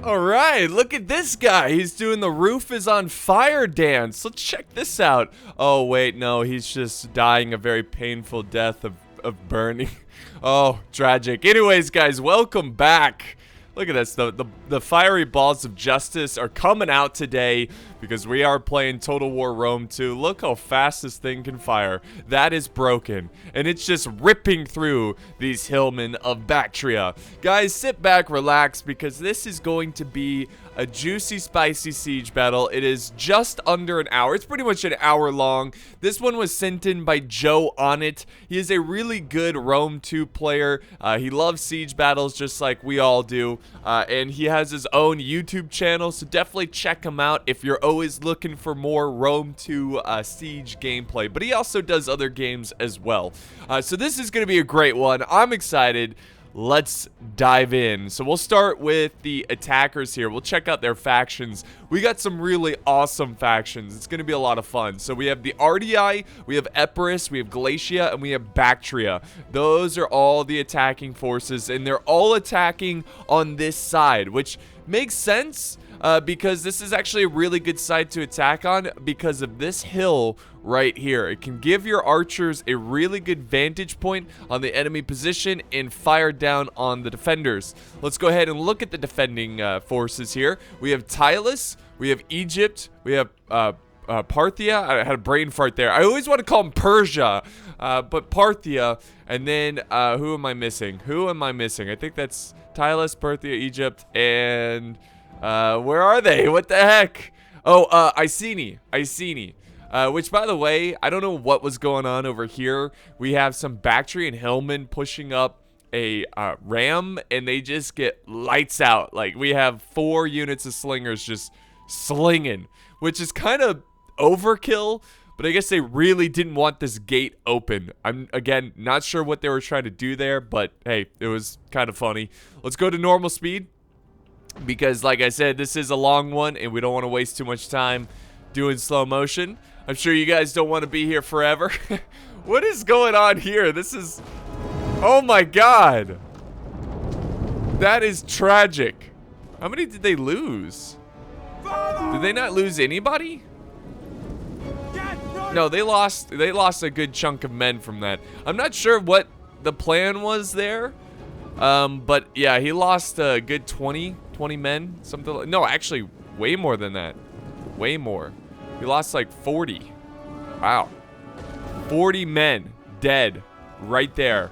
All right, look at this guy. He's doing the roof is on fire dance. Let's check this out. Oh, wait, no, he's just dying a very painful death of burning. Oh, tragic. Anyways, guys, welcome back. Look at this. The fiery balls of justice are coming out today because we are playing Total War Rome 2. Look how fast this thing can fire. That is broken. And it's just ripping through these hillmen of Bactria. Guys, sit back, relax, because this is going to be a juicy, spicy siege battle. It is just under an hour. It's pretty much an hour long. This one was sent in by Joe on it. He is a really good Rome 2 player. He loves siege battles just like we all do. And he has his own YouTube channel, so definitely check him out if you're always looking for more Rome 2 siege gameplay. But he also does other games as well. So this is going to be a great one. I'm excited. Let's dive in. So we'll start with the attackers here. We'll check out their factions. We got some really awesome factions. It's going to be a lot of fun. So we have the Ardii, we have Epirus, we have Glacia, and we have Bactria. Those are all the attacking forces, and they're all attacking on this side, which makes sense because this is actually a really good side to attack on because of this hill right here. It can give your archers a really good vantage point on the enemy position and fire down on the defenders. Let's go ahead and look at the defending forces here. We have Tylus, we have Egypt, we have Parthia. I had a brain fart there. I always want to call them Persia, but Parthia. And then who am I missing? Who am I missing? I think that's Tylus, Parthia, Egypt, and where are they? What the heck? Oh, Iceni. Which, by the way, I don't know what was going on over here. We have some Bactrian hillmen pushing up a ram, and they just get lights out. Like, we have 4 units of slingers just slinging, which is kind of overkill, but I guess they really didn't want this gate open. I'm, again, not sure what they were trying to do there, but hey, it was kind of funny. Let's go to normal speed, because like I said, this is a long one, and we don't want to waste too much time doing slow motion. I'm sure you guys don't want to be here forever. What is going on here? This is... Oh my god. That is tragic. How many did they lose? Did they not lose anybody? No, they lost a good chunk of men from that. I'm not sure what the plan was there. But yeah, he lost a good 20 men, something like, no, actually way more than that. Way more. He lost like 40. Wow. 40 men dead right there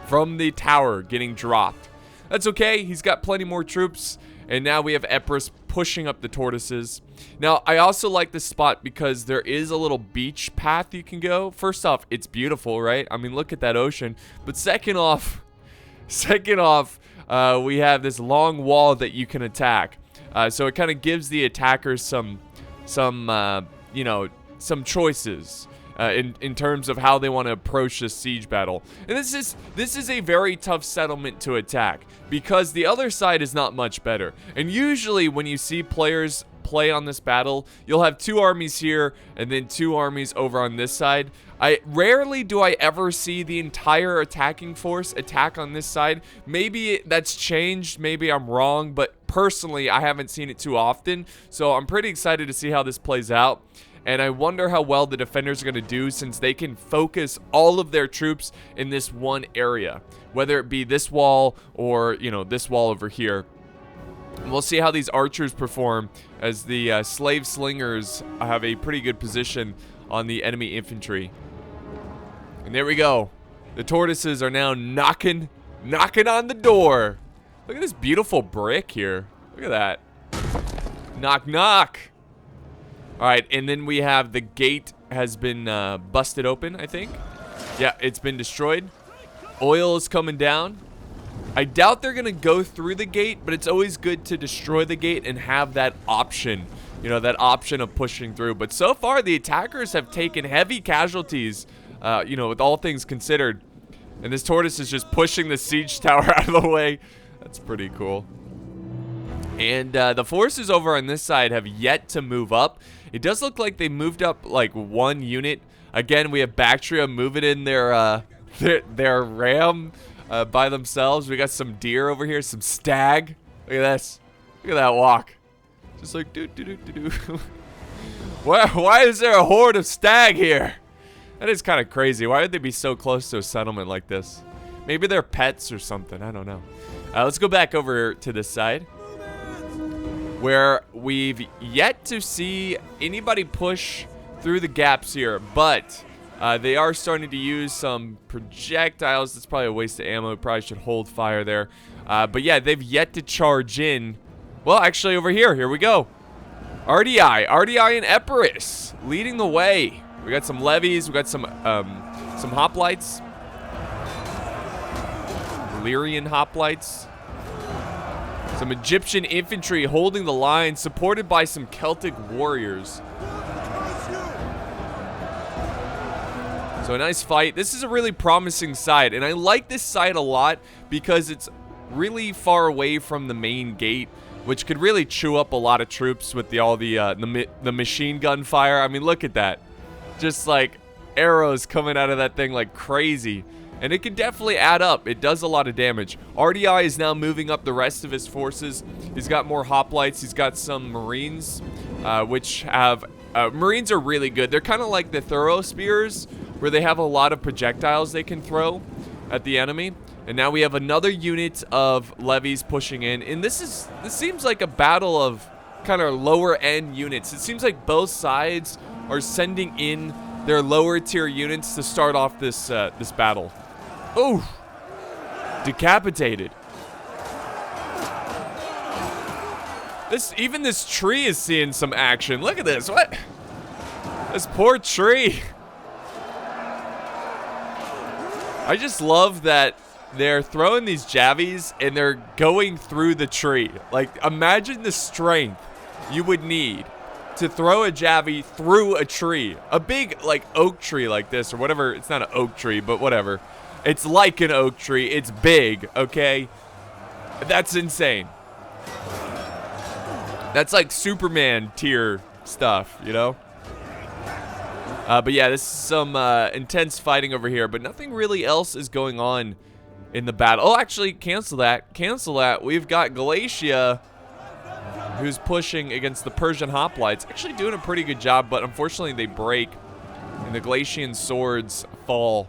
from the tower getting dropped. That's okay. He's got plenty more troops. And now we have Epirus pushing up the tortoises. Now, I also like this spot because there is a little beach path you can go. First off, it's beautiful, right? I mean, look at that ocean. But second off, we have this long wall that you can attack. So it kind of gives the attackers some choices in terms of how they want to approach this siege battle. And this is a very tough settlement to attack because the other side is not much better. And usually when you see players play on this battle, you'll have 2 armies here and then 2 armies over on this side. Rarely do I ever see the entire attacking force attack on this side. Maybe that's changed, maybe I'm wrong, but personally I haven't seen it too often. So I'm pretty excited to see how this plays out. And I wonder how well the defenders are going to do since they can focus all of their troops in this one area. Whether it be this wall or, this wall over here. And we'll see how these archers perform as the slave slingers have a pretty good position on the enemy infantry. And there we go. The tortoises are now knocking on the door. Look at this beautiful brick here. Look at that. Knock, knock. All right, and then we have the gate has been busted open, I think. Yeah, it's been destroyed. Oil is coming down. I doubt they're going to go through the gate, but it's always good to destroy the gate and have that option. That option of pushing through. But so far, the attackers have taken heavy casualties, with all things considered. And this tortoise is just pushing the siege tower out of the way. That's pretty cool. And the forces over on this side have yet to move up. It does look like they moved up like 1 unit. Again, we have Bactria moving in their ram by themselves. We got some deer over here, some stag. Look at this. Look at that walk. Just like do do do do do. Why is there a horde of stag here? That is kind of crazy. Why would they be so close to a settlement like this? Maybe they're pets or something. I don't know. Let's go back over to this side, where we've yet to see anybody push through the gaps here, but they are starting to use some projectiles. That's probably a waste of ammo. Probably should hold fire there. But yeah, they've yet to charge in. Well, actually over here we go. RDI and Epirus leading the way. We got some levies. We got some hoplites. Illyrian hoplites. Some Egyptian infantry holding the line, supported by some Celtic warriors. So a nice fight. This is a really promising side, and I like this side a lot because it's really far away from the main gate, which could really chew up a lot of troops with all the machine gun fire. I mean, look at that. Just like arrows coming out of that thing like crazy. And it can definitely add up. It does a lot of damage. RDI is now moving up the rest of his forces. He's got more hoplites. He's got some marines, which have... marines are really good. They're kind of like the throw spears, where they have a lot of projectiles they can throw at the enemy. And now we have another unit of levies pushing in. And this seems like a battle of kind of lower end units. It seems like both sides are sending in their lower tier units to start off this this battle. Oh, decapitated. Even this tree is seeing some action. Look at this. What? This poor tree. I just love that they're throwing these javies and they're going through the tree. Like, imagine the strength you would need to throw a javy through a tree. A big, like, oak tree like this or whatever. It's not an oak tree, but whatever. It's like an oak tree. It's big, okay? That's insane. That's like Superman tier stuff, you know? But yeah, this is some intense fighting over here, but nothing really else is going on in the battle. Oh, actually, cancel that. Cancel that. We've got Galatia, who's pushing against the Persian hoplites. Actually doing a pretty good job, but unfortunately they break, and the Galatian swords fall.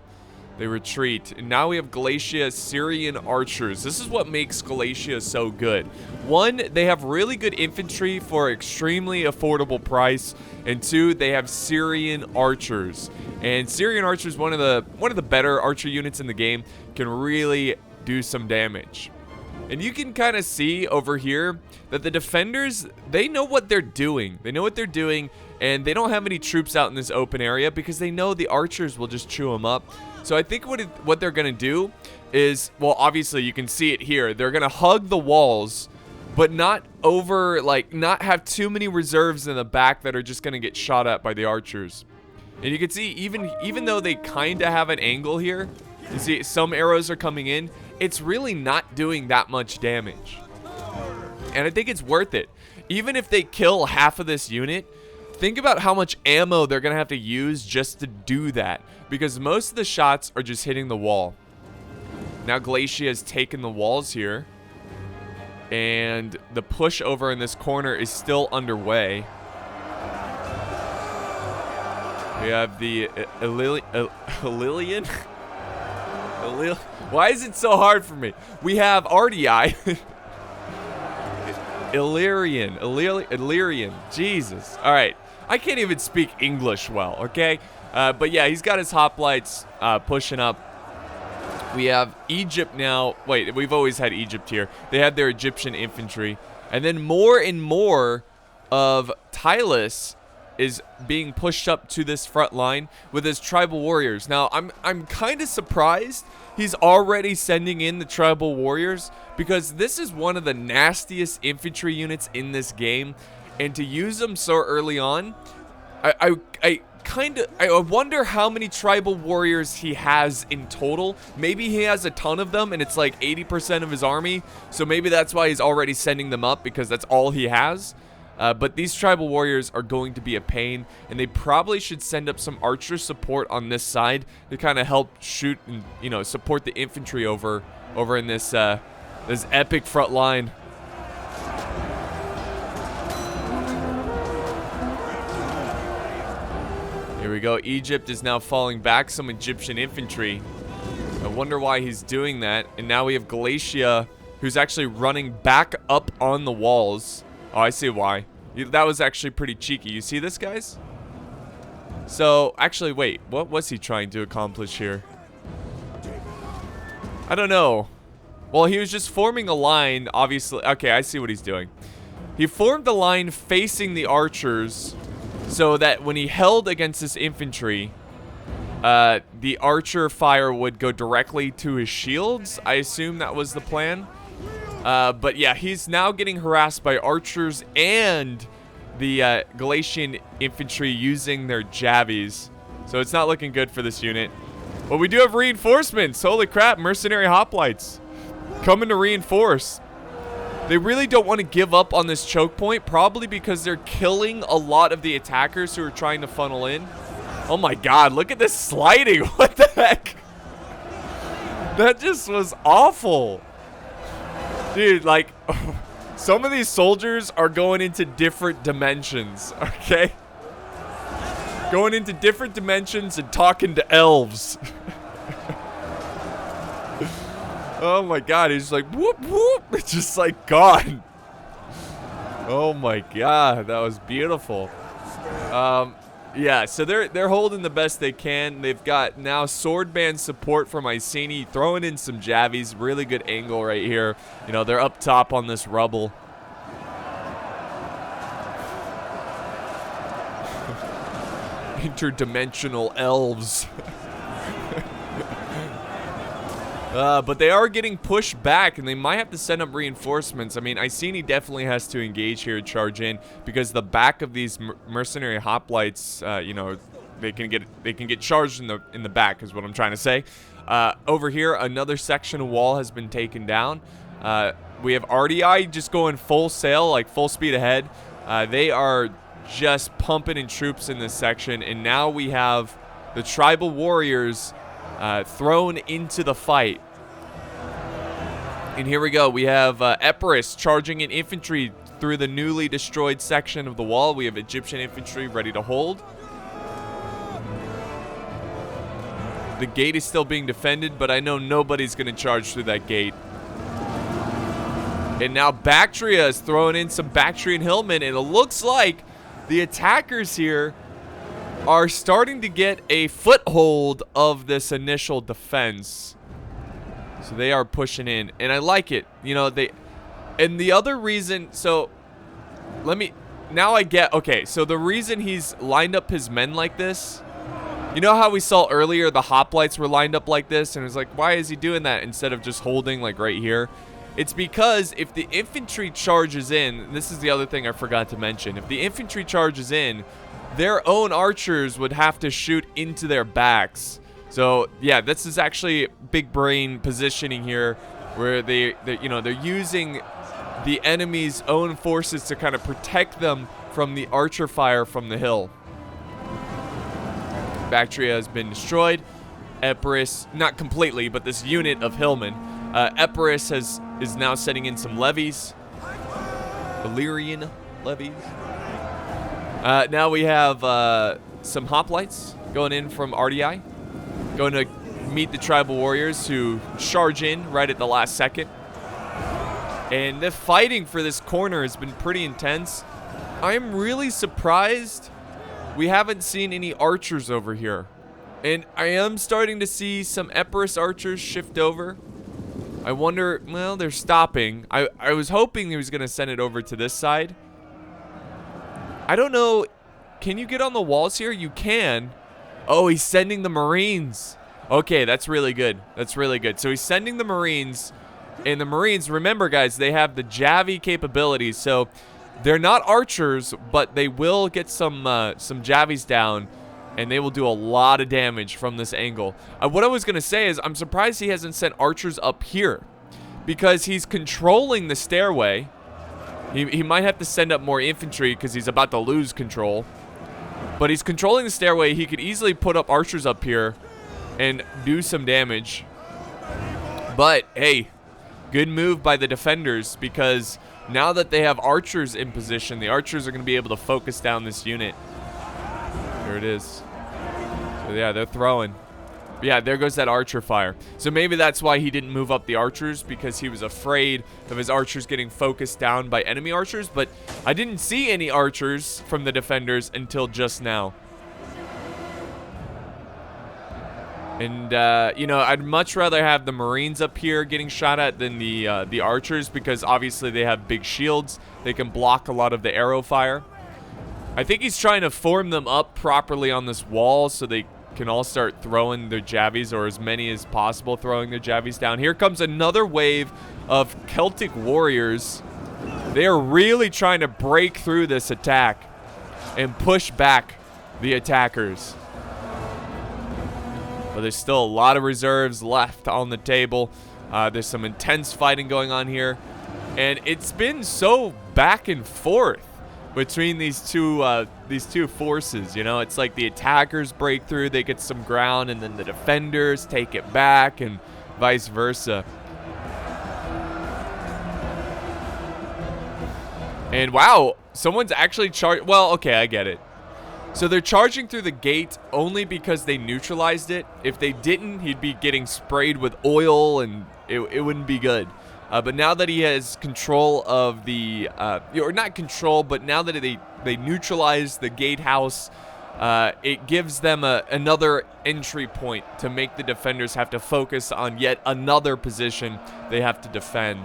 They retreat. And now we have Galatia Syrian archers. This is what makes Galatia so good. One, they have really good infantry for extremely affordable price. And two, they have Syrian archers. And Syrian archers, one of the better archer units in the game, can really do some damage. And you can kind of see over here that the defenders, they know what they're doing. They know what they're doing, and they don't have any troops out in this open area because they know the archers will just chew them up. So I think what they're going to do is, well, obviously you can see it here. They're going to hug the walls, but not have too many reserves in the back that are just going to get shot at by the archers. And you can see even though they kind of have an angle here, you see some arrows are coming in, it's really not doing that much damage. And I think it's worth it. Even if they kill half of this unit, think about how much ammo they're going to have to use just to do that. Because most of the shots are just hitting the wall. Now Galatia has taken the walls here. And the push over in this corner is still underway. We have the Illyrian. Why is it so hard for me? We have RDI. Illyrian. Jesus. All right. I can't even speak English well, okay? But yeah, he's got his hoplites pushing up. We have Egypt now. Wait, we've always had Egypt here. They had their Egyptian infantry. And then more and more of Tylus is being pushed up to this front line with his tribal warriors. Now, I'm kind of surprised he's already sending in the tribal warriors, because this is one of the nastiest infantry units in this game, and to use them so early on, I wonder how many tribal warriors he has in total. Maybe he has a ton of them and it's like 80% of his army, so maybe that's why he's already sending them up, because that's all he has. But these tribal warriors are going to be a pain, and they probably should send up some archer support on this side to kind of help shoot and, you know, support the infantry over in this this epic front line. Here we go. Egypt is now falling back some Egyptian infantry. I wonder why he's doing that. And now we have Galatia, who's actually running back up on the walls. Oh, I see why. That was actually pretty cheeky. You see this, guys? So, actually, wait. What was he trying to accomplish here? I don't know. Well, he was just forming a line, obviously. Okay, I see what he's doing. He formed the line facing the archers so that when he held against this infantry, the archer fire would go directly to his shields. I assume that was the plan. But yeah, he's now getting harassed by archers and the Galatian infantry using their javies. So it's not looking good for this unit. But we do have reinforcements. Holy crap, mercenary hoplites coming to reinforce. They really don't want to give up on this choke point, probably because they're killing a lot of the attackers who are trying to funnel in. Oh my god, look at this sliding. What the heck? That just was awful. Dude, like, some of these soldiers are going into different dimensions, okay? Going into different dimensions and talking to elves. Oh my god, he's like, whoop, whoop. It's just like gone. Oh my god, that was beautiful. Yeah, so they're holding the best they can. They've got now swordband support from Iceni, throwing in some javies. Really good angle right here. You know, they're up top on this rubble. Interdimensional elves. But they are getting pushed back, and they might have to send up reinforcements. I mean, Iceni definitely has to engage here, charge in, because the back of these mercenary hoplites, you know, they can get charged in the back, is what I'm trying to say. Over here, another section of wall has been taken down. We have RDI just going full sail, like full speed ahead. They are just pumping in troops in this section, and now we have the tribal warriors thrown into the fight. And here we go. We have Epirus charging in infantry through the newly destroyed section of the wall. We have Egyptian infantry ready to hold. The gate is still being defended, but I know nobody's going to charge through that gate. And now Bactria is throwing in some Bactrian hillmen, and it looks like the attackers here are starting to get a foothold of this initial defense. So they are pushing in, and I like it. You know, and the other reason, so now I get, okay, so the reason he's lined up his men like this, you know how we saw earlier the hoplites were lined up like this, and it was like, why is he doing that instead of just holding like right here? It's because if the infantry charges in, this is the other thing I forgot to mention, if the infantry charges in, their own archers would have to shoot into their backs. So yeah, this is actually big brain positioning here, where they're using the enemy's own forces to kind of protect them from the archer fire from the hill. Bactria has been destroyed. Epirus, not completely, but this unit of hillmen. Epirus is now setting in some levies, Illyrian levies. Now we have some hoplites going in from RDI, going to meet the tribal warriors who charge in right at the last second. And the fighting for this corner has been pretty intense. I'm really surprised we haven't seen any archers over here. And I am starting to see some Epirus archers shift over. I wonder, well, they're stopping. I was hoping he was going to send it over to this side. I don't know. Can you get on the walls here? You can. Oh, he's sending the Marines. Okay, that's really good. That's really good. So he's sending the Marines. And the Marines, remember, guys, they have the Javi capabilities. So they're not archers, but they will get some Javis down. And they will do a lot of damage from this angle. What I was going to say is I'm surprised he hasn't sent archers up here, because he's controlling the stairway. He might have to send up more infantry because he's about to lose control. But he's controlling the stairway. He could easily put up archers up here and do some damage. But, hey, good move by the defenders, because now that they have archers in position, the archers are going to be able to focus down this unit. Here it is. Yeah, they're throwing. But yeah, there goes that archer fire. So maybe that's why he didn't move up the archers, because he was afraid of his archers getting focused down by enemy archers. But I didn't see any archers from the defenders until just now. And, you know, I'd much rather have the Marines up here getting shot at than the archers, because obviously they have big shields. They can block a lot of the arrow fire. I think he's trying to form them up properly on this wall so they can all start throwing their javies, or as many as possible throwing their javies down. Here comes another wave of Celtic warriors. They are really trying to break through this attack and push back the attackers. But there's still a lot of reserves left on the table. There's some intense fighting going on here. And it's been so back and forth between these two forces. You know, it's like the attackers break through, they get some ground, and then the defenders take it back, and vice versa. And wow, someone's actually charged. Well, okay, I get it. So they're charging through the gate only because they neutralized it. If they didn't, he'd be getting sprayed with oil, and it wouldn't be good. But now that he has control of the, or not control, but now that they neutralize the gatehouse, it gives them another entry point to make the defenders have to focus on yet another position they have to defend.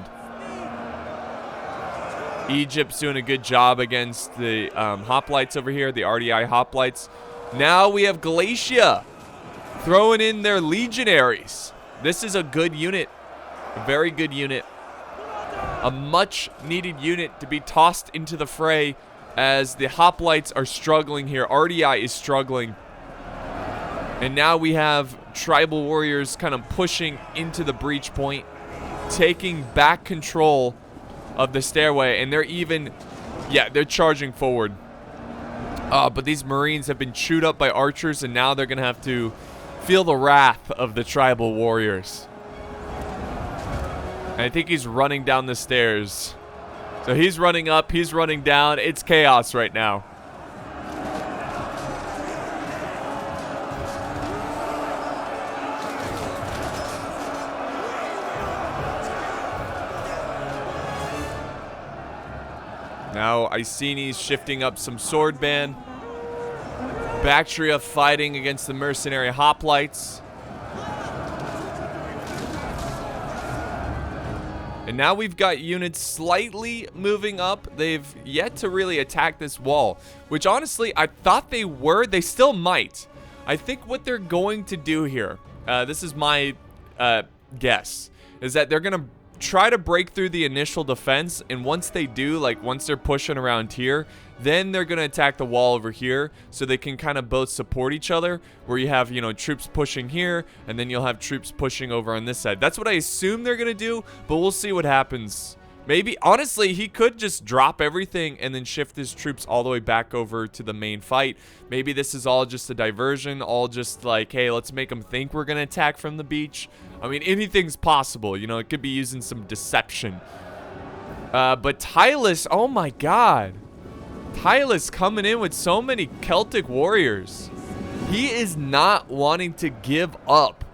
Egypt's doing a good job against the hoplites over here, the RDI hoplites. Now we have Galatia throwing in their legionaries. This is a good unit, a very good unit. A much needed unit to be tossed into the fray as the hoplites are struggling here. RDI is struggling. And now we have tribal warriors kind of pushing into the breach point, taking back control of the stairway, and they're even, yeah, they're charging forward. But these Marines have been chewed up by archers, and now they're going to have to feel the wrath of the tribal warriors. And I think he's running down the stairs. So he's running up, he's running down. It's chaos right now. Now Icini's shifting up some sword band. Bactria fighting against the mercenary hoplites. And now we've got units slightly moving up. They've yet to really attack this wall, which honestly, I thought they were. They still might. I think what they're going to do here, this is my guess, is that they're going to try to break through the initial defense, and once they do, like once they're pushing around here, then they're going to attack the wall over here, so they can kind of both support each other, where you have, you know, troops pushing here, and then you'll have troops pushing over on this side. That's what I assume they're going to do, but we'll see what happens. Maybe, honestly, he could just drop everything and then shift his troops all the way back over to the main fight. Maybe this is all just a diversion, all just like, hey, let's make them think we're going to attack from the beach. I mean, anything's possible. You know, it could be using some deception. But Tylus, oh my god. Tylus coming in with so many Celtic warriors. He is not wanting to give up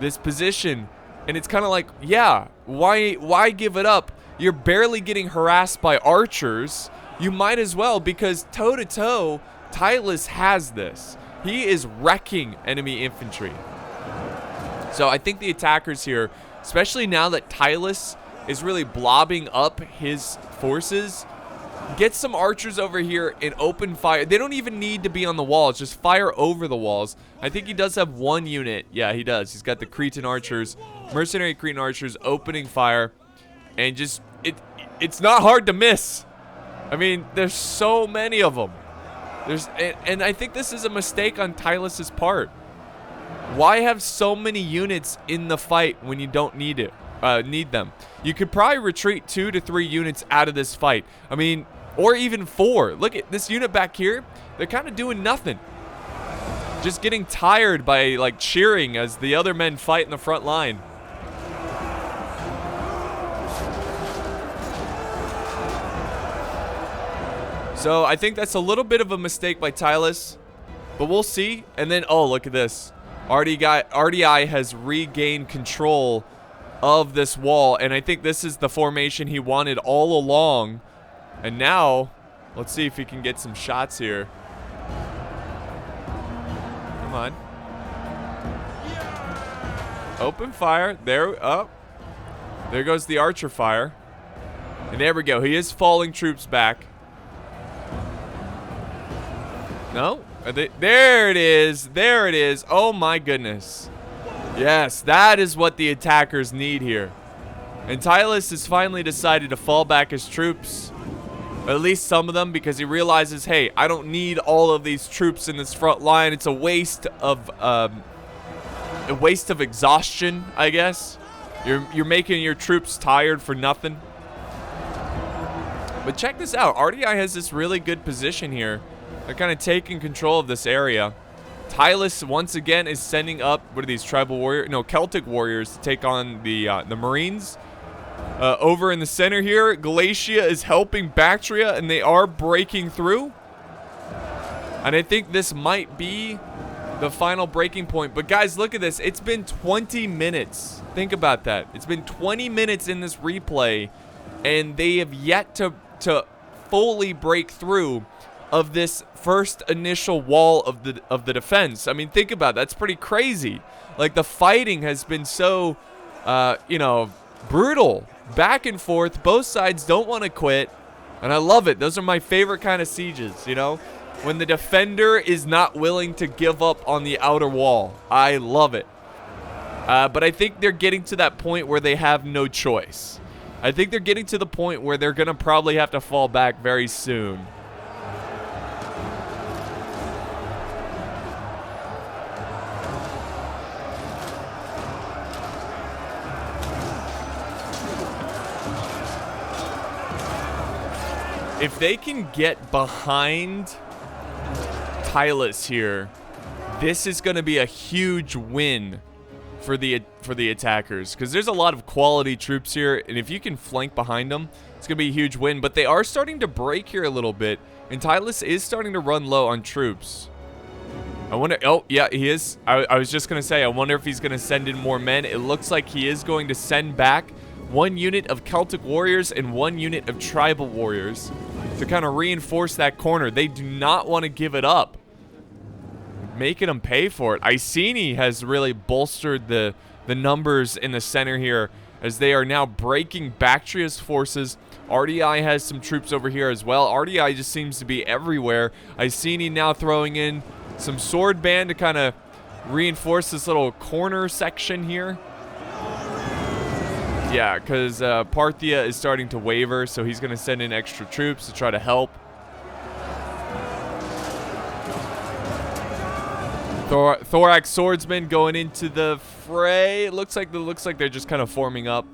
this position. And it's kind of like, yeah, why give it up? You're barely getting harassed by archers. You might as well, because toe-to-toe, Tylus has this. He is wrecking enemy infantry. So I think the attackers here, especially now that Tylus is really blobbing up his forces, get some archers over here and open fire. They don't even need to be on the walls. Just fire over the walls. I think he does have one unit. Yeah, he does. He's got the Cretan archers, mercenary Cretan archers opening fire. And just, it's not hard to miss. I mean, there's so many of them. And I think this is a mistake on Tylus's part. Why have so many units in the fight when you don't need them? You could probably retreat 2 to 3 units out of this fight. I mean, or even 4. Look at this unit back here. They're kind of doing nothing. Just getting tired by like cheering as the other men fight in the front line. So I think that's a little bit of a mistake by Tylus. But we'll see. And then, oh, look at this. RDI has regained control of this wall, and I think this is the formation he wanted all along. And now, let's see if he can get some shots here. Come on. Open fire. There, up. There goes the archer fire. And there we go. He is falling troops back. No? There it is. There it is. Oh my goodness. Yes, that is what the attackers need here. And Tylus has finally decided to fall back his troops. At least some of them, because he realizes, hey, I don't need all of these troops in this front line. It's a waste of exhaustion, I guess. You're making your troops tired for nothing. But check this out. RDI has this really good position here. They're kind of taking control of this area. Tylus once again is sending up, what are these, tribal warriors? No, Celtic warriors to take on the Marines. Over in the center here, Galatia is helping Bactria, and they are breaking through. And I think this might be the final breaking point. But guys, look at this. It's been 20 minutes. Think about that. It's been 20 minutes in this replay, and they have yet to fully break through of this first initial wall of the defense. I mean, think about it. That's pretty crazy. Like, the fighting has been so, you know, brutal. Back and forth. Both sides don't want to quit. And I love it. Those are my favorite kind of sieges, you know? When the defender is not willing to give up on the outer wall. I love it. But I think they're getting to that point where they have no choice. I think they're getting to the point where they're going to probably have to fall back very soon. If they can get behind Tylus here, this is going to be a huge win for the attackers, because there's a lot of quality troops here, and if you can flank behind them, it's going to be a huge win. But they are starting to break here a little bit, and Tylus is starting to run low on troops. I wonder, oh yeah, he is. I was just going to say, I wonder if he's going to send in more men. It looks like he is going to send back 1 unit of Celtic warriors and 1 unit of tribal warriors to kind of reinforce that corner. They do not want to give it up, making them pay for it. Iceni has really bolstered the numbers in the center here, as they are now breaking Bactria's forces. RDI has some troops over here as well. RDI just seems to be everywhere. Iceni now throwing in some sword band to kind of reinforce this little corner section here. Yeah, because Parthia is starting to waver, so he's going to send in extra troops to try to help. Thorax swordsmen going into the fray. It looks like they're just kind of forming up.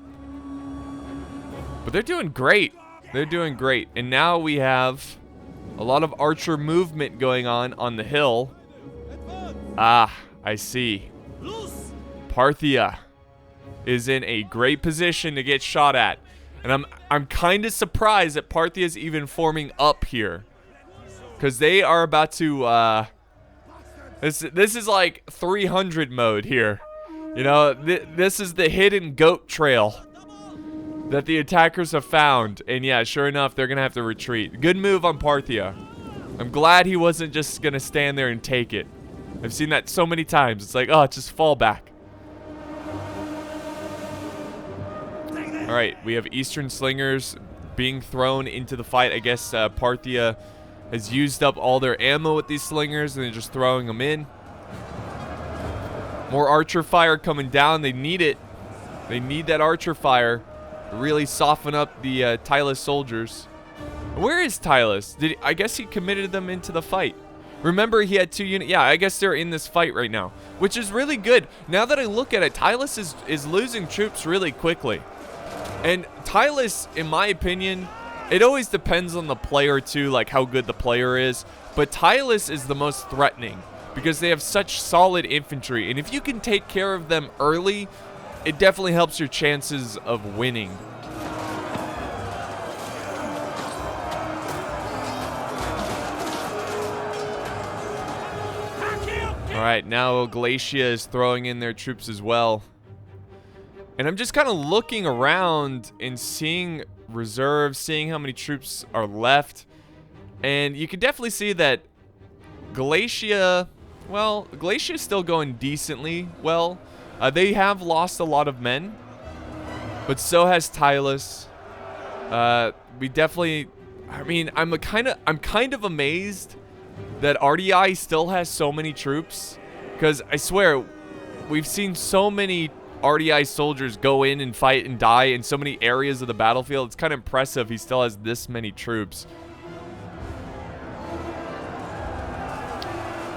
But they're doing great. They're doing great. And now we have a lot of archer movement going on the hill. Ah, I see. Parthia is in a great position to get shot at. And I'm kind of surprised that Parthia is even forming up here, because they are about to this is like 300 mode here. You know, this is the hidden goat trail that the attackers have found. And yeah, sure enough, they're gonna have to retreat. Good move on Parthia. I'm glad he wasn't just gonna stand there and take it. I've seen that so many times. It's like, oh, just fall back. Alright, we have Eastern Slingers being thrown into the fight. I guess Parthia has used up all their ammo with these Slingers, and they're just throwing them in. More archer fire coming down. They need it. They need that archer fire to really soften up the Tylus soldiers. Where is Tylus? I guess he committed them into the fight. Remember, he had 2 units. Yeah, I guess they're in this fight right now, which is really good. Now that I look at it, Tylus is losing troops really quickly. And Tylus, in my opinion, it always depends on the player too, like how good the player is. But Tylus is the most threatening because they have such solid infantry. And if you can take care of them early, it definitely helps your chances of winning. Alright, now Galatia is throwing in their troops as well. And I'm just kind of looking around and seeing reserves, seeing how many troops are left. And you can definitely see that Galatia, well, Galatia is still going decently well. They have lost a lot of men, but so has Tylus. We definitely, I mean, I'm kind of amazed that RDI still has so many troops, because I swear we've seen so many RDI soldiers go in and fight and die in so many areas of the battlefield. It's kind of impressive he still has this many troops.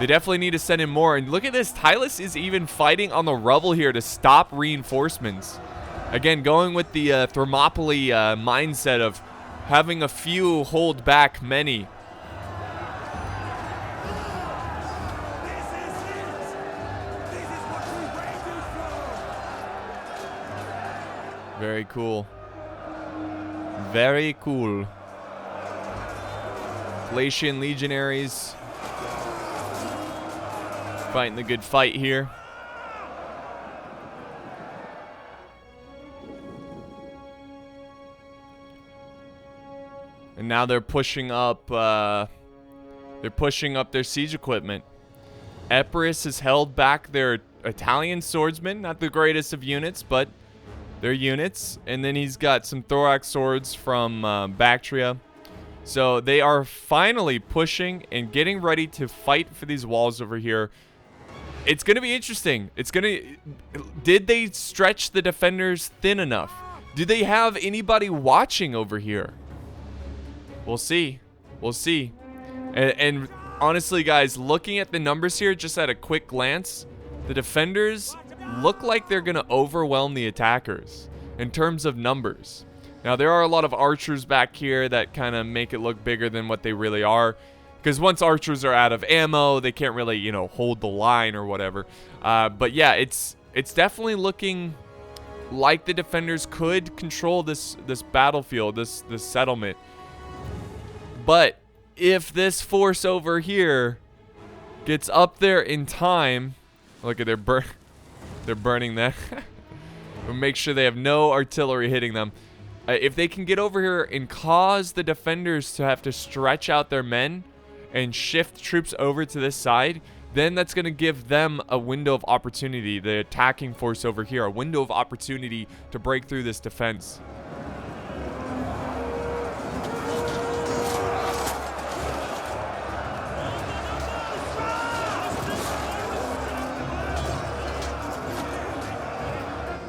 They definitely need to send in more. And look at this, Tylus is even fighting on the rubble here to stop reinforcements. Again, going with the Thermopylae mindset of having a few hold back many. Very cool. Very cool. Galatian legionaries fighting the good fight here. And now they're pushing up their siege equipment. Epirus has held back their Italian swordsmen, not the greatest of units, but they're units. And then he's got some thorax swords from Bactria. So they are finally pushing and getting ready to fight for these walls over here. It's going to be interesting. Did they stretch the defenders thin enough? Do they have anybody watching over here? We'll see. We'll see. And honestly, guys, looking at the numbers here, just at a quick glance, the defenders look like they're going to overwhelm the attackers in terms of numbers. Now, there are a lot of archers back here that kind of make it look bigger than what they really are. Because once archers are out of ammo, they can't really, you know, hold the line or whatever. But yeah, it's definitely looking like the defenders could control this battlefield, this settlement. But if this force over here gets up there in time, look at they're burning that. We'll make sure they have no artillery hitting them. If they can get over here and cause the defenders to have to stretch out their men and shift troops over to this side, then that's going to give them a window of opportunity, the attacking force over here, a window of opportunity to break through this defense.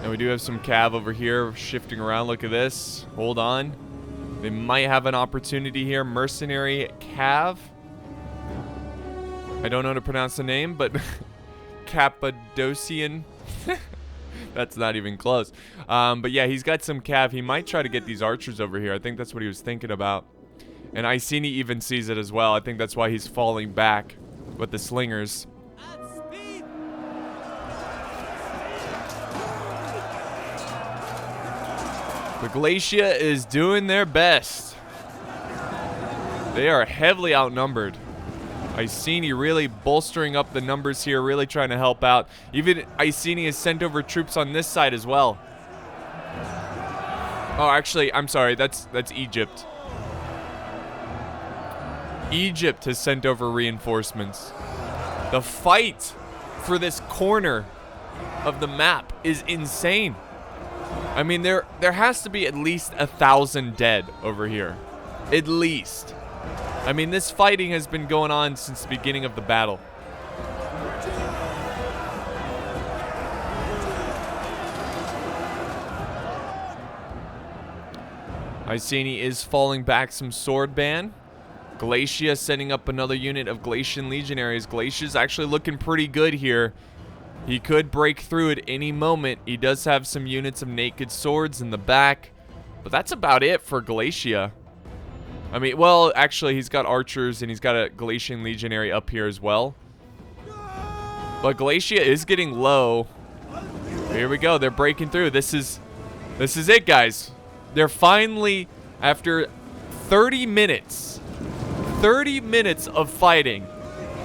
And we do have some cav over here shifting around. Look at this. Hold on. They might have an opportunity here. Mercenary cav. I don't know how to pronounce the name, but Cappadocian. That's not even close. But yeah, he's got some cav. He might try to get these archers over here. I think that's what he was thinking about. And Iceni even sees it as well. I think that's why he's falling back with the slingers. The Galatia is doing their best. They are heavily outnumbered. Iceni really bolstering up the numbers here, really trying to help out. Even Iceni has sent over troops on this side as well. Oh, actually, I'm sorry. That's Egypt. Egypt has sent over reinforcements. The fight for this corner of the map is insane. I mean, there has to be at least 1,000 dead over here. At least. I mean, this fighting has been going on since the beginning of the battle. Iceni is falling back some sword ban. Galatia setting up another unit of Galatian legionaries. Galatia's actually looking pretty good here. He could break through at any moment. He does have some units of naked swords in the back. But that's about it for Galatia. I mean, well, actually, he's got archers and he's got a Galatian legionary up here as well. But Galatia is getting low. Here we go. They're breaking through. This is it, guys. They're finally, after 30 minutes of fighting,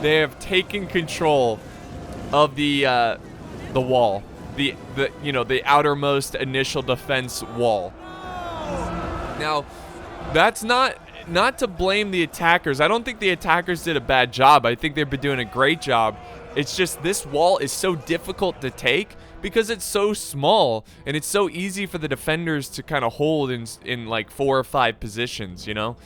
they have taken control of the wall, the you know, the outermost initial defense wall. Now, that's not to blame the attackers. I don't think the attackers did a bad job. I think they've been doing a great job. It's just this wall is so difficult to take because it's so small, and it's so easy for the defenders to kind of hold in like 4 or 5 positions, you know?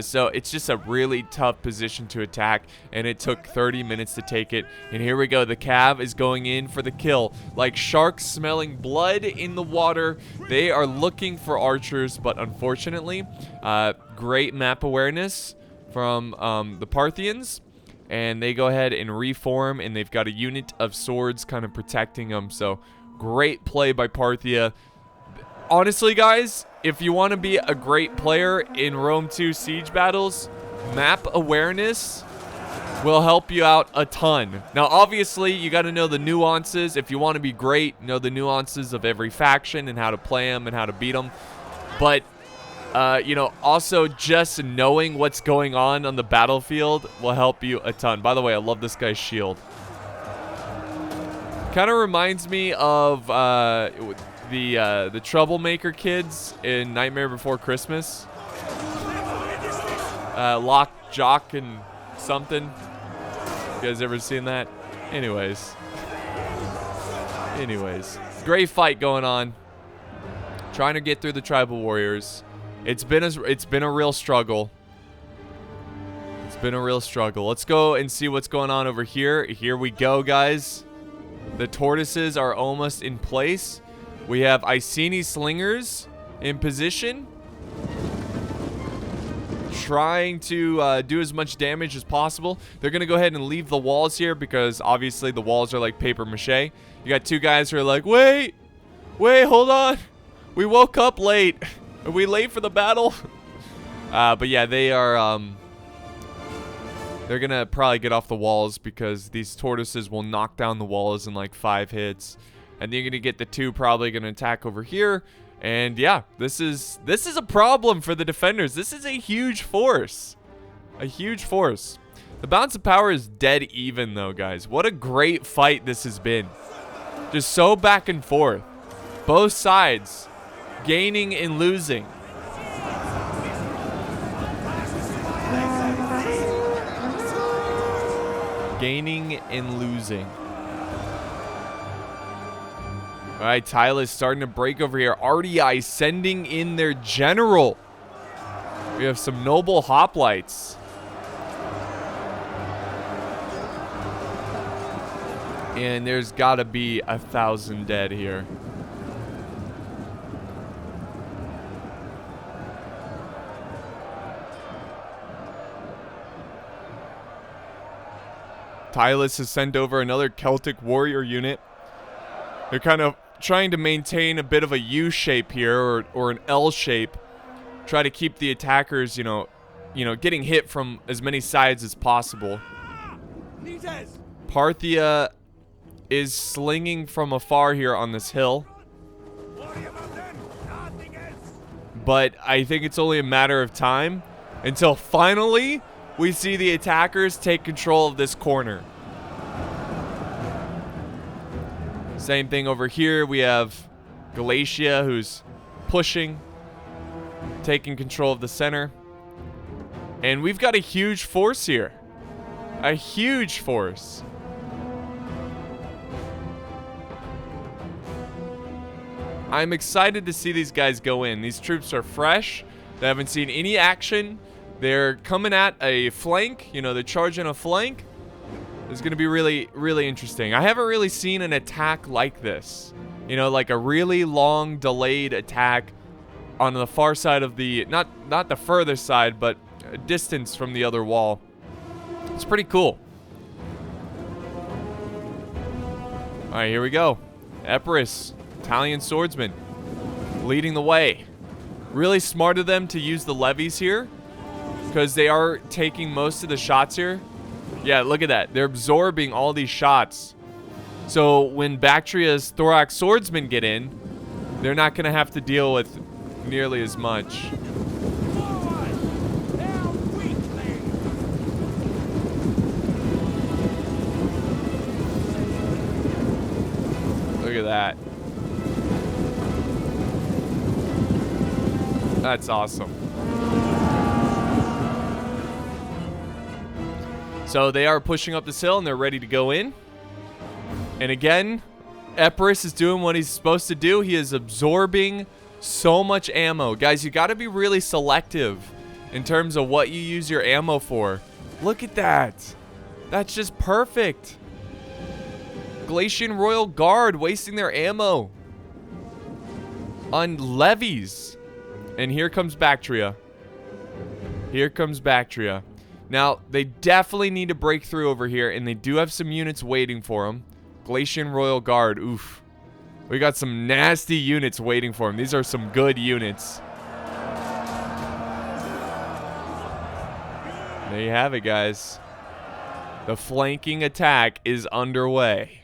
So it's just a really tough position to attack, and it took 30 minutes to take it. And here we go. The Cav is going in for the kill. Like sharks smelling blood in the water, they are looking for archers, but unfortunately, great map awareness from the Parthians. And they go ahead and reform, and they've got a unit of swords kind of protecting them. So great play by Parthia. Honestly, guys, if you want to be a great player in Rome 2 siege battles, map awareness will help you out a ton. Now, obviously, you got to know the nuances. If you want to be great, know the nuances of every faction and how to play them and how to beat them. But you know, also just knowing what's going on the battlefield will help you a ton. By the way, I love this guy's shield. Kind of reminds me of the Troublemaker kids in Nightmare Before Christmas. Lock, Jock, and something. You guys ever seen that? Anyways, great fight going on. Trying to get through the tribal warriors. It's been a real struggle. It's been a real struggle. Let's go and see what's going on over here. Here we go, guys. The tortoises are almost in place. We have Iceni Slingers in position, trying to do as much damage as possible. They're going to go ahead and leave the walls here because obviously the walls are like paper mache. You got 2 guys who are like, wait, hold on. We woke up late. Are we late for the battle? But yeah, they are, they're going to probably get off the walls because these tortoises will knock down the walls in like 5 hits. And then you're going to get the 2 probably going to attack over here. And yeah, this is a problem for the defenders. This is a huge force. A huge force. The balance of power is dead even though, guys. What a great fight this has been. Just so back and forth. Both sides gaining and losing. Gaining and losing. All right, Tyler's starting to break over here. RDI sending in their general. We have some noble hoplites. And there's got to be 1,000 dead here. Tylus has sent over another Celtic warrior unit. They're kind of trying to maintain a bit of a U shape here, or an L shape. Try to keep the attackers, you know, getting hit from as many sides as possible. Parthia is slinging from afar here on this hill. But I think it's only a matter of time until finally we see the attackers take control of this corner. Same thing over here. We have Galatia who's pushing, taking control of the center. And we've got a huge force here. A huge force. I'm excited to see these guys go in. These troops are fresh. They haven't seen any action. They're coming at a flank. You know, they're charging a flank. It's going to be really, really interesting. I haven't really seen an attack like this. You know, like a really long delayed attack on the far side of the, not the further side, but a distance from the other wall. It's pretty cool. All right, here we go. Epirus, Italian swordsman, leading the way. Really smart of them to use the levies here, because they are taking most of the shots here. Yeah, look at that. They're absorbing all these shots. So when Bactria's thorax swordsmen get in, they're not going to have to deal with nearly as much. that. That's awesome. So they are pushing up this hill and they're ready to go in. And again, Epirus is doing what he's supposed to do. He is absorbing so much ammo. Guys, you got to be really selective in terms of what you use your ammo for. Look at that. That's just perfect. Glacian Royal Guard wasting their ammo on levies. And here comes Bactria. Here comes Bactria. Now, they definitely need to break through over here, and they do have some units waiting for them. Glacian Royal Guard, oof. We got some nasty units waiting for them. These are some good units. There you have it, guys. The flanking attack is underway.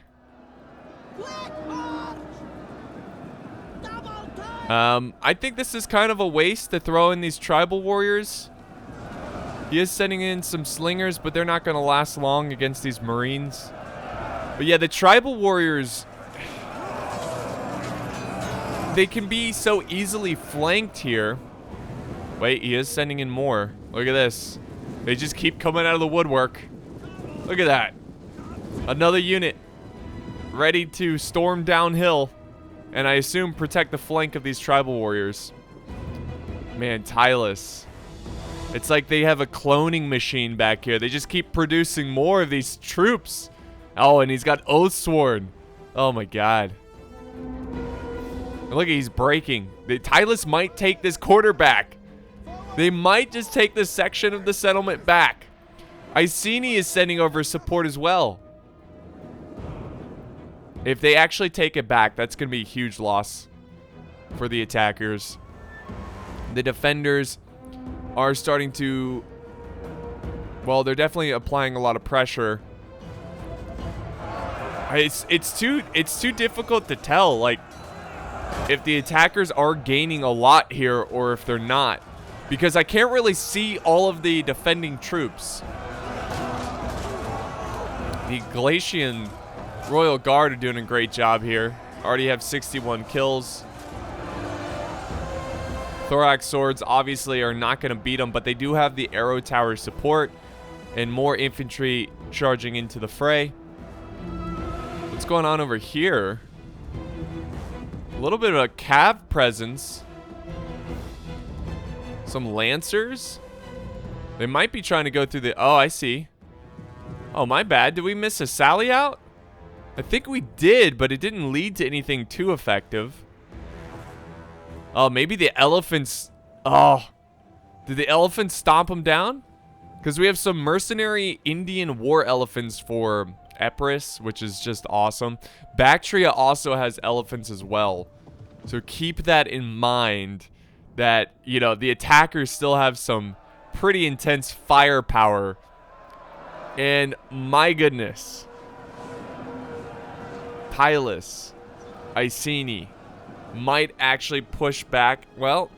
I think this is kind of a waste to throw in these tribal warriors. He is sending in some slingers, but they're not going to last long against these marines. But yeah, the tribal warriors, they can be so easily flanked here. Wait, he is sending in more. Look at this. They just keep coming out of the woodwork. Look at that. Another unit ready to storm downhill. And I assume protect the flank of these tribal warriors. Man, Tylus. It's like they have a cloning machine back here. They just keep producing more of these troops. Oh, and he's got Oathsworn. Oh my god. Look, he's breaking. Tylus might take this quarter back. They might just take this section of the settlement back. Iceni is sending over support as well. If they actually take it back, that's going to be a huge loss for the attackers. The defenders are starting to... Well, they're definitely applying a lot of pressure. It's too difficult to tell, like, if the attackers are gaining a lot here or if they're not. Because I can't really see all of the defending troops. The Glacian Royal Guard are doing a great job here. Already have 61 kills. Thorax swords obviously are not going to beat them, but they do have the arrow tower support and more infantry charging into the fray. What's going on over here? A little bit of a cav presence. Some lancers. They might be trying to go through the... Oh, I see. Oh, my bad. Did we miss a sally out? I think we did, but it didn't lead to anything too effective. Oh, maybe the elephants... Oh. Did the elephants stomp them down? Because we have some mercenary Indian war elephants for Epirus, which is just awesome. Bactria also has elephants as well. So keep that in mind that, you know, the attackers still have some pretty intense firepower. And my goodness. Tylus, Iceni might actually push back. Well,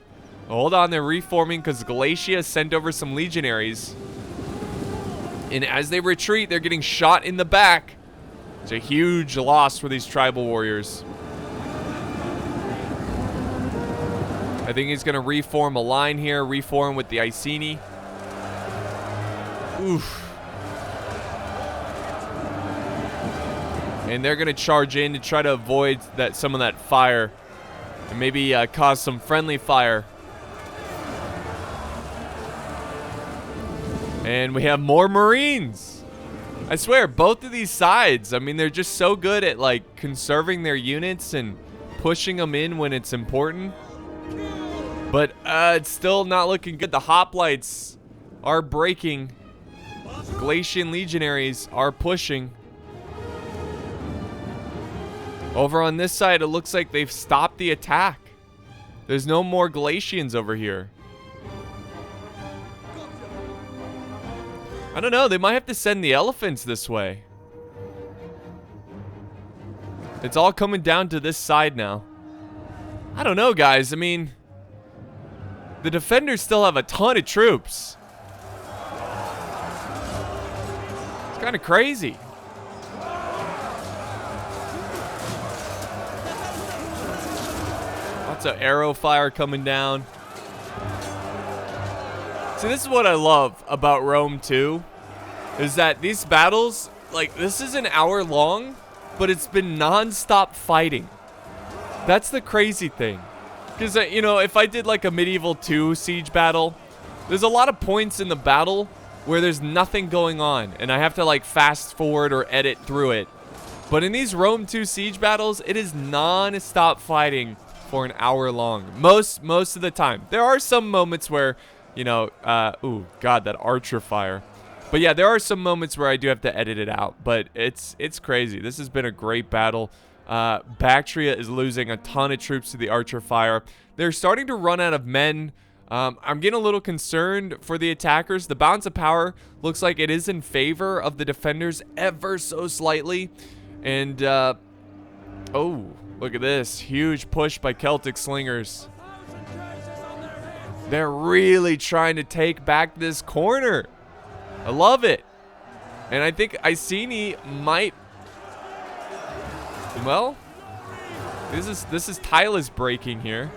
hold on, they're reforming because Galatia sent over some legionaries. And as they retreat, they're getting shot in the back. It's a huge loss for these tribal warriors. I think he's going to reform a line here, reform with the Iceni. Oof. And they're going to charge in to try to avoid some of that fire. And maybe cause some friendly fire. And we have more Marines. I swear, both of these sides, I mean, they're just so good at, like, conserving their units and pushing them in when it's important. But it's still not looking good. The hoplites are breaking. Glacian legionaries are pushing. Over on this side, it looks like they've stopped the attack. There's no more Galatians over here. I don't know. They might have to send the elephants this way. It's all coming down to this side now. I don't know, guys. I mean, the defenders still have a ton of troops. It's kind of crazy. Lots of arrow fire coming down. See, this is what I love about Rome 2, is that these battles, like, this is an hour long, but it's been non-stop fighting. That's the crazy thing. Because, you know, if I did like a Medieval 2 siege battle, there's a lot of points in the battle where there's nothing going on, and I have to like fast forward or edit through it. But in these Rome 2 siege battles, it is non-stop fighting for an hour long. Most of the time. There are some moments where, you know, ooh, God, that archer fire. But yeah, there are some moments where I do have to edit it out, but it's crazy. This has been a great battle. Bactria is losing a ton of troops to the archer fire. They're starting to run out of men. I'm getting a little concerned for the attackers. The balance of power looks like it is in favor of the defenders ever so slightly. And, oh, look at this. Huge push by Celtic Slingers. They're really trying to take back this corner. I love it. And I think Iceni might... Well, this is Tyler's breaking here.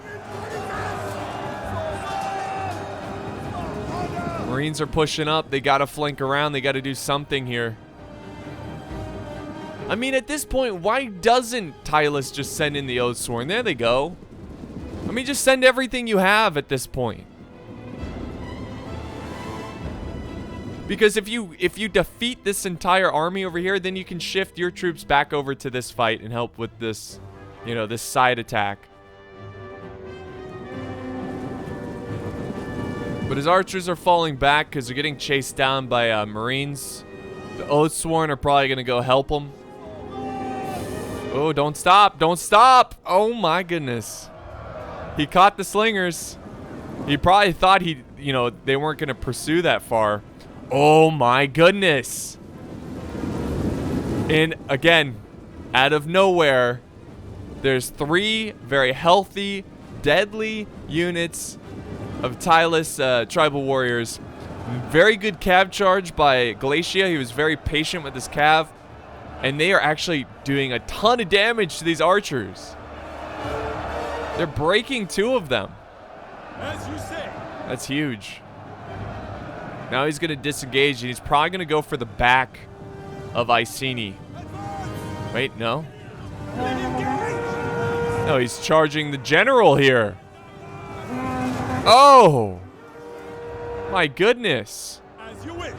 Marines are pushing up. They got to flank around. They got to do something here. I mean, at this point, why doesn't Tylus just send in the Oathsworn? There they go. I mean, just send everything you have at this point. Because if you defeat this entire army over here, then you can shift your troops back over to this fight and help with this, you know, this side attack. But his archers are falling back because they're getting chased down by Marines. The Oathsworn are probably going to go help them. Oh, don't stop. Don't stop. Oh, my goodness. He caught the Slingers. He probably thought you know, they weren't going to pursue that far. Oh my goodness. And again, out of nowhere, there's 3 very healthy, deadly units of Tylus tribal warriors. Very good cav charge by Glacia. He was very patient with his cav. And they are actually doing a ton of damage to these archers. They're breaking 2 of them. As you say. That's huge. Now he's going to disengage, and he's probably going to go for the back of Iceni. Wait, no. No, he's charging the general here. Oh! My goodness. As you wish.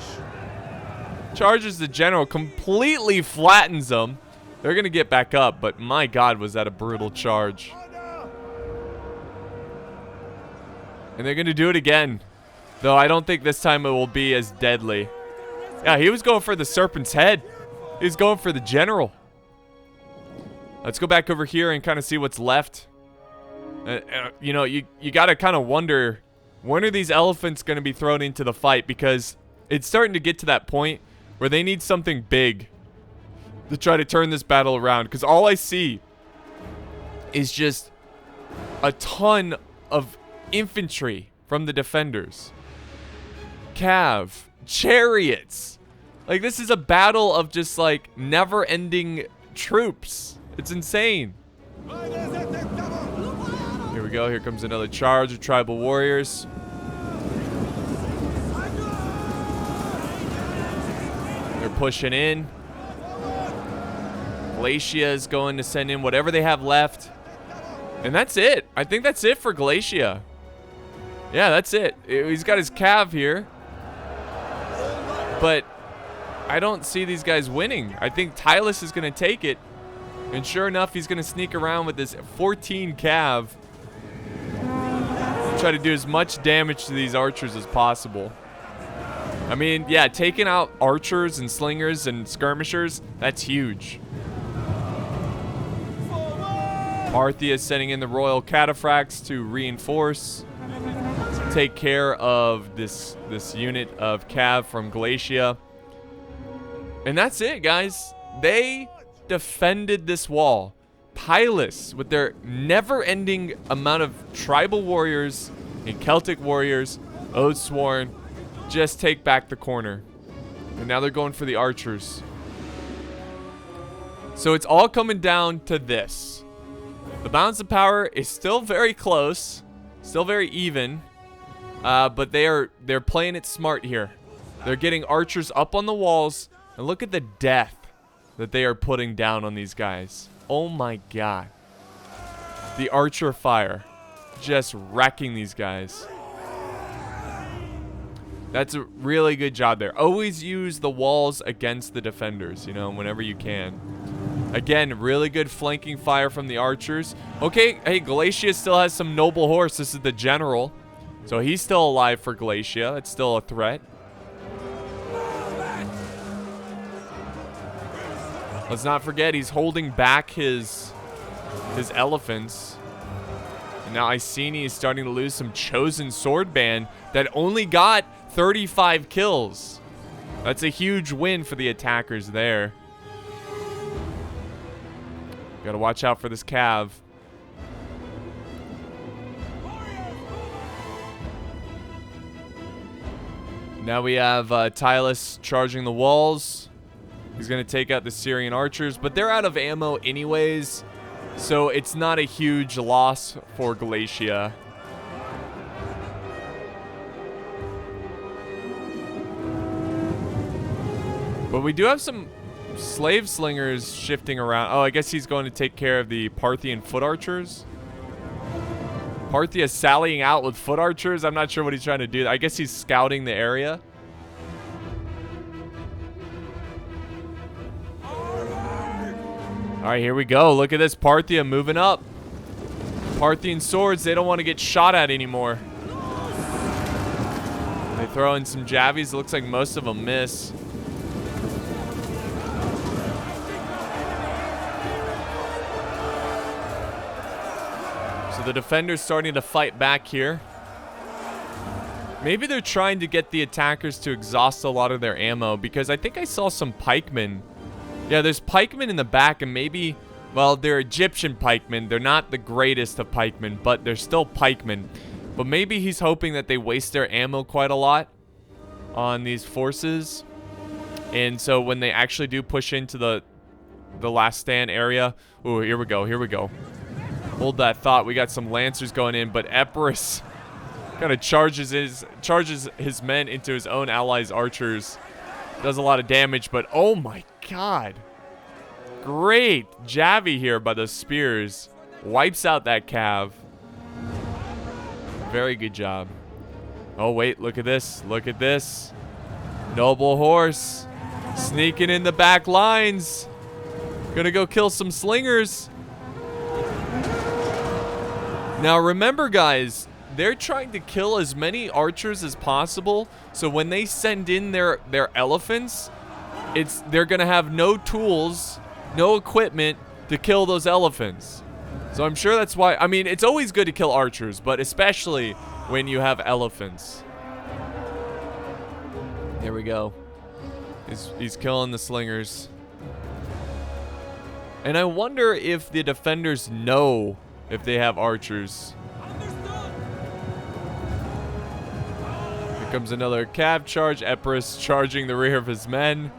Charges the general, completely flattens them. They're going to get back up, but my God, was that a brutal charge. And they're going to do it again. Though I don't think this time it will be as deadly. Yeah, he was going for the serpent's head. He was going for the general. Let's go back over here and kind of see what's left. You know, you got to kind of wonder, when are these elephants going to be thrown into the fight? Because it's starting to get to that point where they need something big to try to turn this battle around. Because all I see is just a ton of infantry from the defenders. Cav, chariots. Like, this is a battle of just like never-ending troops. It's insane. Here we go. Here comes another charge of tribal warriors. They're pushing in. Glacia is going to send in whatever they have left. And that's it. I think that's it for Glacia. Yeah, that's it. He's got his cav here. But I don't see these guys winning. I think Tylus is going to take it. And sure enough, he's going to sneak around with this 14 cav. Try to do as much damage to these archers as possible. I mean, yeah, taking out archers and slingers and skirmishers, that's huge. Parthia is sending in the royal cataphracts to reinforce. Take care of this unit of cav from Glacia. And that's it, guys. They defended this wall. Tylus, with their never-ending amount of tribal warriors and Celtic warriors, Oathsworn, just take back the corner. And now they're going for the archers. So it's all coming down to this. The balance of power is still very close, still very even, but they're playing it smart here. They're getting archers up on the walls, and look at the death that they are putting down on these guys. Oh my god. The archer fire just wrecking these guys. That's a really good job there. Always use the walls against the defenders, you know, whenever you can. Again, really good flanking fire from the archers. Okay, hey, Galatia still has some noble horse. This is the general. So he's still alive for Galatia. That's still a threat. Let's not forget, he's holding back his elephants. And now Iceni is starting to lose some chosen sword band that only got 35 kills. That's a huge win for the attackers there. Gotta watch out for this cav. Now we have Tylus charging the walls. He's going to take out the Syrian archers, but they're out of ammo anyways, so it's not a huge loss for Galatia. But we do have some slave slingers shifting around. Oh, I guess he's going to take care of the Parthian foot archers. Parthia sallying out with foot archers. I'm not sure what he's trying to do. I guess he's scouting the area. All right, here we go. Look at this Parthia moving up. Parthian swords, they don't want to get shot at anymore. They throw in some javies. It looks like most of them miss. So the defender's starting to fight back here. Maybe they're trying to get the attackers to exhaust a lot of their ammo, because I think I saw some pikemen. Yeah, there's pikemen in the back, and maybe, well, they're Egyptian pikemen. They're not the greatest of pikemen, but they're still pikemen. But maybe he's hoping that they waste their ammo quite a lot on these forces. And so when they actually do push into the last stand area. Ooh, here we go, here we go. Hold that thought. We got some lancers going in, but Epirus kind of charges his men into his own allies' archers. Does a lot of damage, but oh my god. Great Javi here by the spears. Wipes out that cav. Very good job. Oh wait, look at this. Look at this. Noble horse. Sneaking in the back lines. Gonna go kill some slingers. Now remember, guys, they're trying to kill as many archers as possible, so when they send in their elephants, they're gonna have no tools, no equipment to kill those elephants. So I'm sure that's why. I mean, it's always good to kill archers, but especially when you have elephants. There we go. He's killing the slingers. And I wonder if the defenders know if they have archers. Here comes another cav charge. Epirus charging the rear of his men.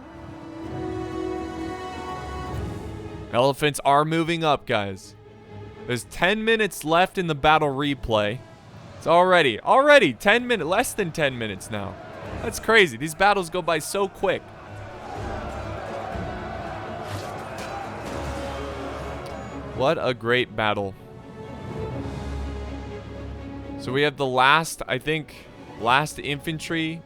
Elephants are moving up, guys. There's 10 minutes left in the battle replay. It's already 10 minutes, less than 10 minutes now. That's crazy. These battles go by so quick. What a great battle. So we have the last infantry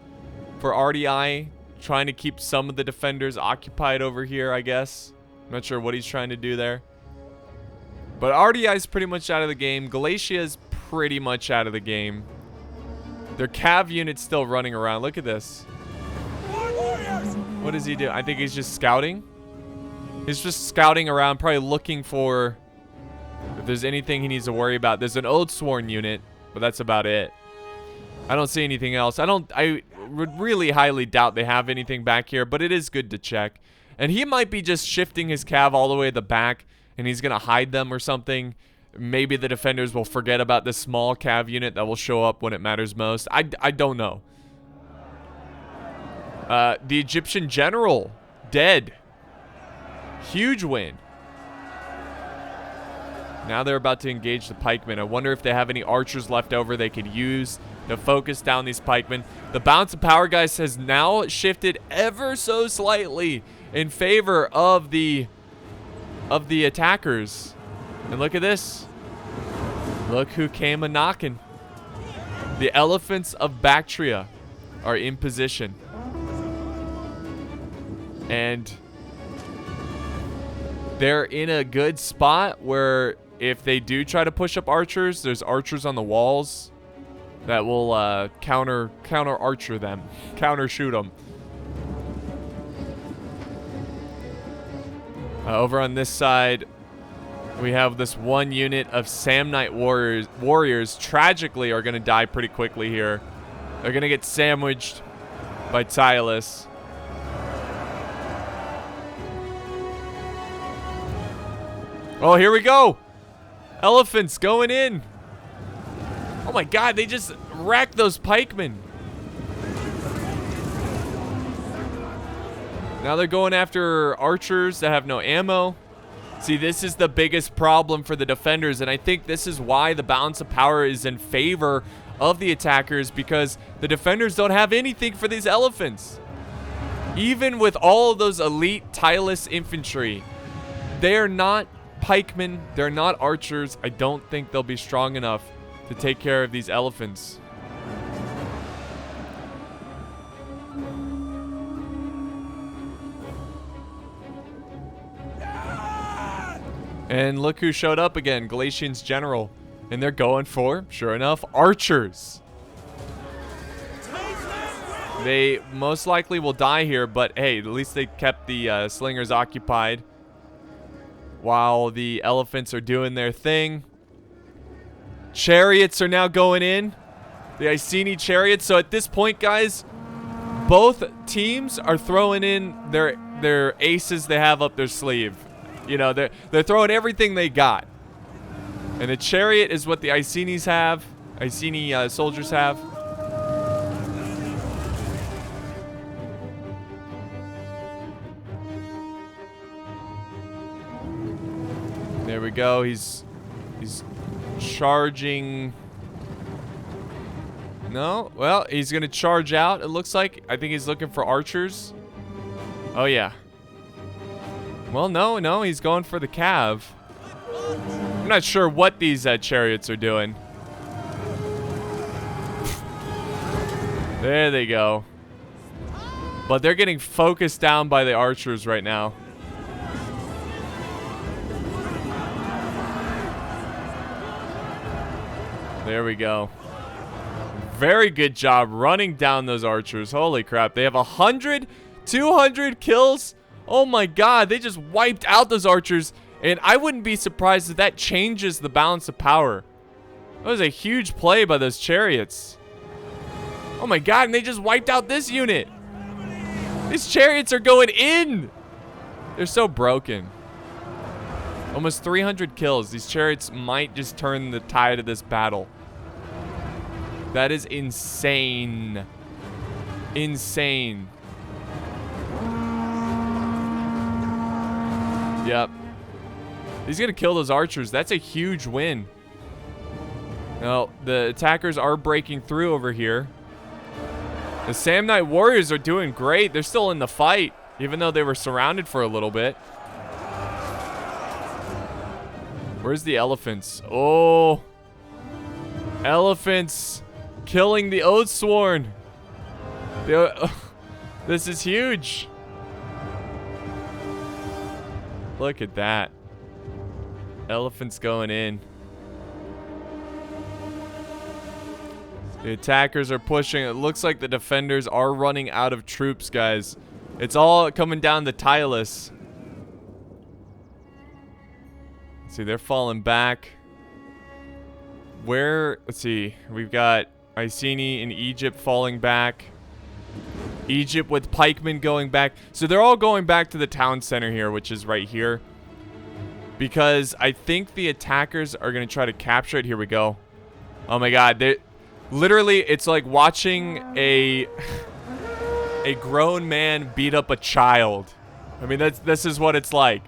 for RDI, trying to keep some of the defenders occupied over here, I guess. I'm not sure what he's trying to do there. But RDI is pretty much out of the game. Galatia is pretty much out of the game. Their cav unit's still running around. Look at this. What does he do? I think he's just scouting. He's just scouting around, probably looking for if there's anything he needs to worry about. There's an old sworn unit, but that's about it. I don't see anything else. I would really highly doubt they have anything back here, but it is good to check. And he might be just shifting his cav all the way to the back, and he's going to hide them or something. Maybe the defenders will forget about this small cav unit that will show up when it matters most. I don't know. The Egyptian general, dead. Huge win. Now they're about to engage the pikemen. I wonder if they have any archers left over they could use to focus down these pikemen. The balance of power, guys, has now shifted ever so slightly in favor of the attackers. And look at this. Look who came a-knocking. The elephants of Bactria are in position. And they're in a good spot where if they do try to push up archers, there's archers on the walls that will counter archer them, counter shoot them. Over on this side, we have this one unit of Samnite warriors. Tragically, are going to die pretty quickly here. They're going to get sandwiched by Tylus. Oh, here we go. Elephants going in. Oh my god, they just wrecked those pikemen. Now they're going after archers that have no ammo. See, this is the biggest problem for the defenders, and I think this is why the balance of power is in favor of the attackers, because the defenders don't have anything for these elephants. Even with all of those elite Tylus infantry, they are not pikemen, they're not archers. I don't think they'll be strong enough to take care of these elephants. And look who showed up again, Galatians General. And they're going for, sure enough, archers. They most likely will die here, but hey, at least they kept the slingers occupied while the elephants are doing their thing. Chariots are now going in. The Iceni chariots. So at this point, guys, both teams are throwing in their aces they have up their sleeve. You know, they're throwing everything they got. And the chariot is what the Iceni have. Iceni soldiers have. There we go. He's charging. No? Well, he's going to charge out, it looks like. I think he's looking for archers. Oh, yeah. Well, no, he's going for the cav. I'm not sure what these chariots are doing. There they go. But they're getting focused down by the archers right now. There we go. Very good job running down those archers. Holy crap. They have 100, 200 kills. Oh my god, they just wiped out those archers, and I wouldn't be surprised if that changes the balance of power. That was a huge play by those chariots. Oh my god, and they just wiped out this unit. These chariots are going in. They're so broken. Almost 300 kills. These chariots might just turn the tide of this battle. That is insane. Insane. Yep. He's gonna kill those archers. That's a huge win. Now, the attackers are breaking through over here. The Samnite warriors are doing great. They're still in the fight, even though they were surrounded for a little bit. Where's the elephants? Oh. Elephants killing the Oathsworn. This is huge. Look at that. Elephants going in. The attackers are pushing. It looks like the defenders are running out of troops, guys. It's all coming down to Tylus. See, they're falling back. Let's see. We've got Iceni in Egypt falling back. Egypt with pikemen going back. So they're all going back to the town center here, which is right here. Because I think the attackers are going to try to capture it. Here we go. Oh my god. Literally, it's like watching a grown man beat up a child. I mean, this is what it's like.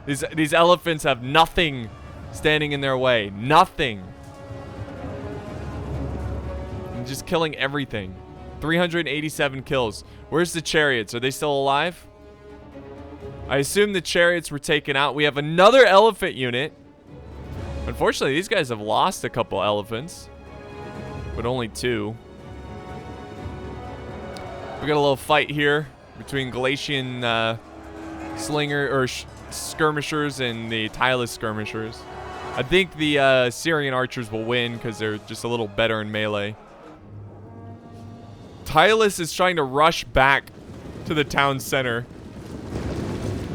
These elephants have nothing standing in their way. Nothing. And just killing everything. 387 kills. Where's the Chariots? Are they still alive? I assume the Chariots were taken out. We have another elephant unit. Unfortunately, these guys have lost a couple elephants, but only 2. We got a little fight here between Galatian skirmishers and the Tylus skirmishers. I think the Syrian archers will win because they're just a little better in melee. Tylus is trying to rush back to the town center.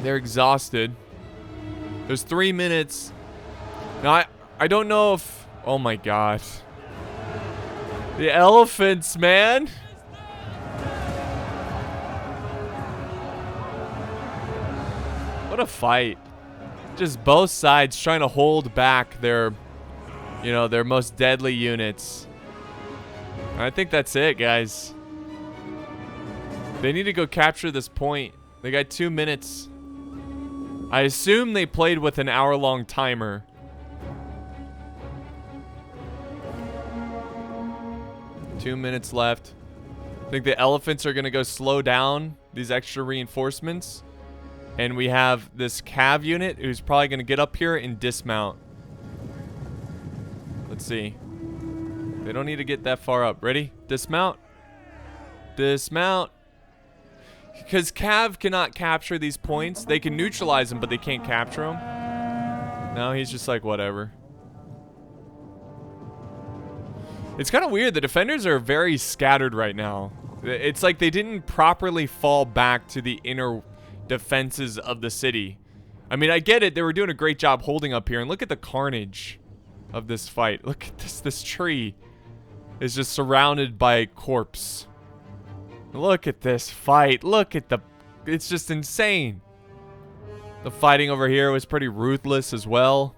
They're exhausted. There's 3 minutes. Now, I don't know if... Oh, my God. The elephants, man. What a fight. Just both sides trying to hold back their, you know, their most deadly units. I think that's it, guys. They need to go capture this point. They got 2 minutes. I assume they played with an hour-long timer. Two minutes left. I think the elephants are going to go slow down these extra reinforcements. And we have this cav unit who's probably going to get up here and dismount. Let's see. They don't need to get that far up. Ready? Dismount. Dismount. Because cav cannot capture these points. They can neutralize them, but they can't capture them. No, he's just like, whatever. It's kind of weird. The defenders are very scattered right now. It's like they didn't properly fall back to the inner defenses of the city. I mean, I get it. They were doing a great job holding up here. And look at the carnage of this fight. Look at this. This tree is just surrounded by corpse. Look at this fight. Look at the... It's just insane. The fighting over here was pretty ruthless as well.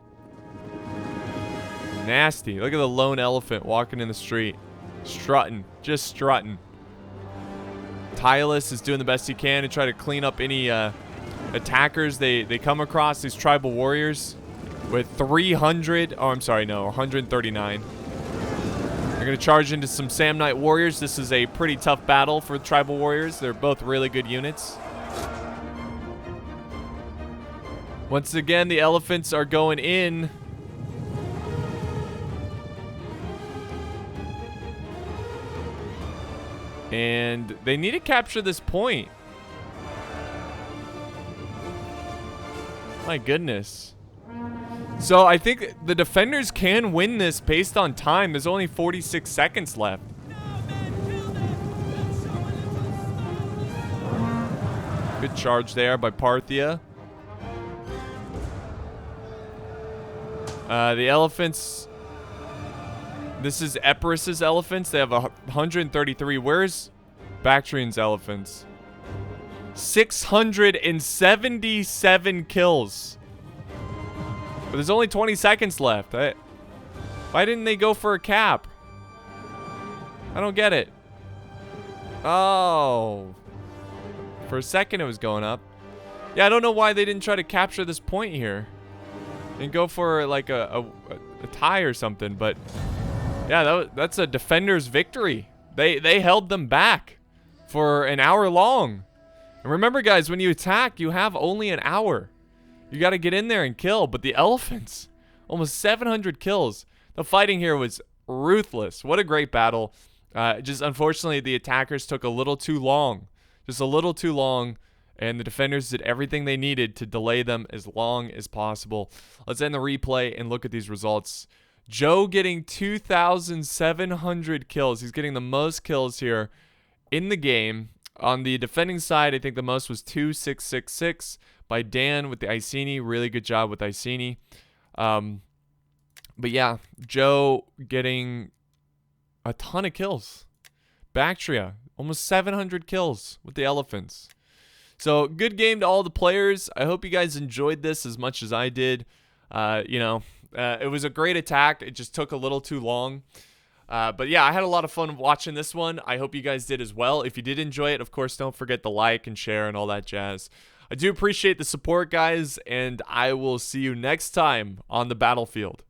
Nasty. Look at the lone elephant walking in the street. Strutting. Just strutting. Tylus is doing the best he can to try to clean up any attackers they come across. These tribal warriors with 300... Oh, I'm sorry. No, 139. They're going to charge into some Samnite warriors. This is a pretty tough battle for tribal warriors. They're both really good units. Once again, the elephants are going in. And they need to capture this point. My goodness. So I think the defenders can win this based on time. There's only 46 seconds left. Good charge there by Parthia. The elephants... This is Epirus's elephants. They have 133. Where's Bactrian's elephants? 677 kills. But there's only 20 seconds left. Why didn't they go for a cap? I don't get it. Oh. For a second it was going up. Yeah, I don't know why they didn't try to capture this point here. And go for like a tie or something, but... Yeah, that's a defender's victory. They held them back for an hour long. And remember, guys, when you attack, you have only an hour. You got to get in there and kill. But the elephants, almost 700 kills. The fighting here was ruthless. What a great battle. Just unfortunately, the attackers took a little too long. Just a little too long. And the defenders did everything they needed to delay them as long as possible. Let's end the replay and look at these results. Joe getting 2,700 kills. He's getting the most kills here in the game. On the defending side, I think the most was 2,666 by Dan with the Iceni. Really good job with Iceni. But yeah, Joe getting a ton of kills. Bactria, almost 700 kills with the elephants. So good game to all the players. I hope you guys enjoyed this as much as I did. It was a great attack. It just took a little too long. But yeah, I had a lot of fun watching this one. I hope you guys did as well. If you did enjoy it, of course, don't forget to like and share and all that jazz. I do appreciate the support, guys, and I will see you next time on the battlefield.